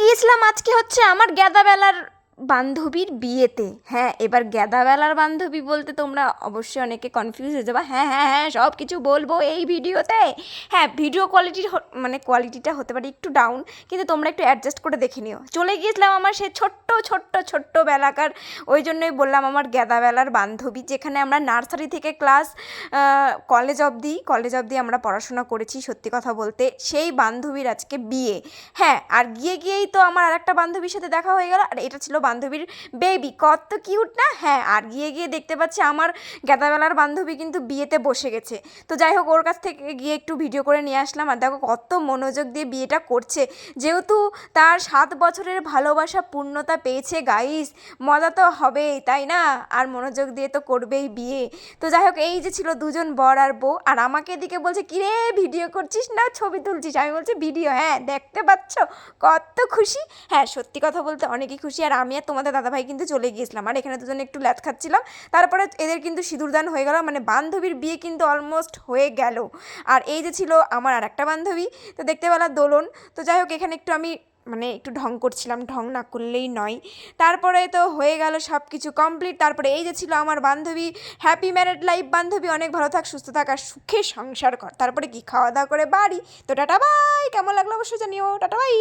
গিয়েছিলাম আজকে হচ্ছে আমার গ্যাদাবেলার বান্ধবীর বিয়েতে। হ্যাঁ, এবার গ্যাদাবেলার বান্ধবী বলতে তোমরা অবশ্যই অনেকে কনফিউজ হয়ে যাবে। হ্যাঁ হ্যাঁ হ্যাঁ, সব কিছু বলবো এই ভিডিওতে। হ্যাঁ, ভিডিও কোয়ালিটির মানে কোয়ালিটিটা হতে পারে একটু ডাউন, কিন্তু তোমরা একটু অ্যাডজাস্ট করে দেখে নিও। চলে গিয়েছিলাম আমার সে ছোট্ট বেলাকার, ওই জন্যই বললাম আমার গ্যাদাবেলার বান্ধবী, যেখানে আমরা নার্সারি থেকে ক্লাস কলেজ অবধি আমরা পড়াশোনা করেছি। সত্যি কথা বলতে সেই বান্ধবীর আজকে বিয়ে। হ্যাঁ, আর গিয়েই তো আমার আরেকটা বান্ধবীর সাথে দেখা হয়ে গেল, আর এটা ছিল বান্ধবীর বেবি। কত কিউট না? হ্যাঁ, আর গিয়ে দেখতে পাচ্ছি আমার গ্যাদাবেলার বান্ধবী কিন্তু বিয়েতে বসে গেছে। তো যাই হোক, ওর কাছ থেকে গিয়ে একটু ভিডিও করে নিয়ে আসলাম। আর দেখো কত মনোযোগ দিয়ে বিয়েটা করছে, যেহেতু তার 7 বছরের ভালোবাসা পূর্ণতা পেয়েছে গাইস, মজা তো হবেই তাই না? আর মনোযোগ দিয়ে তো করবেই বিয়ে। তো যাই হোক, এই যে ছিল দুজন বর আর বউ, আর আমাকে এদিকে বলছে কিরে ভিডিও করছিস না ছবি তুলছিস? আমি বলছি ভিডিও। হ্যাঁ, দেখতে পাচ্ছ কত খুশি। হ্যাঁ, সত্যি কথা বলতে অনেকই খুশি। আর আমি আর তোমাদের দাদাভাই কিন্তু চলে গিয়েছিলাম, আর এখানে দুজনে একটু ল্যাদ খাচ্ছিলাম। তারপরে এদের কিন্তু সিঁদুরদান হয়ে গেল, মানে বান্ধবীর বিয়ে কিন্তু অলমোস্ট হয়ে গেল। আর এই যে ছিল আমার আর একটা বান্ধবী, তো দেখতে পেলাম দোলন। তো যাই হোক, এখানে একটু আমি মানে একটু ঢং করছিলাম, ঢং না করলেই নয়। তারপরে তো হয়ে গেল সব কিছু কমপ্লিট। তারপরে এই যে ছিল আমার বান্ধবী, হ্যাপি ম্যারেড লাইফ বান্ধবী, অনেক ভালো থাক, সুস্থ থাক আর সুখে সংসার কর। তারপরে কি খাওয়া দাওয়া করে বাড়ি। তো টাটা বাই, কেমন লাগলো অবশ্যই জানিও। Tata bye.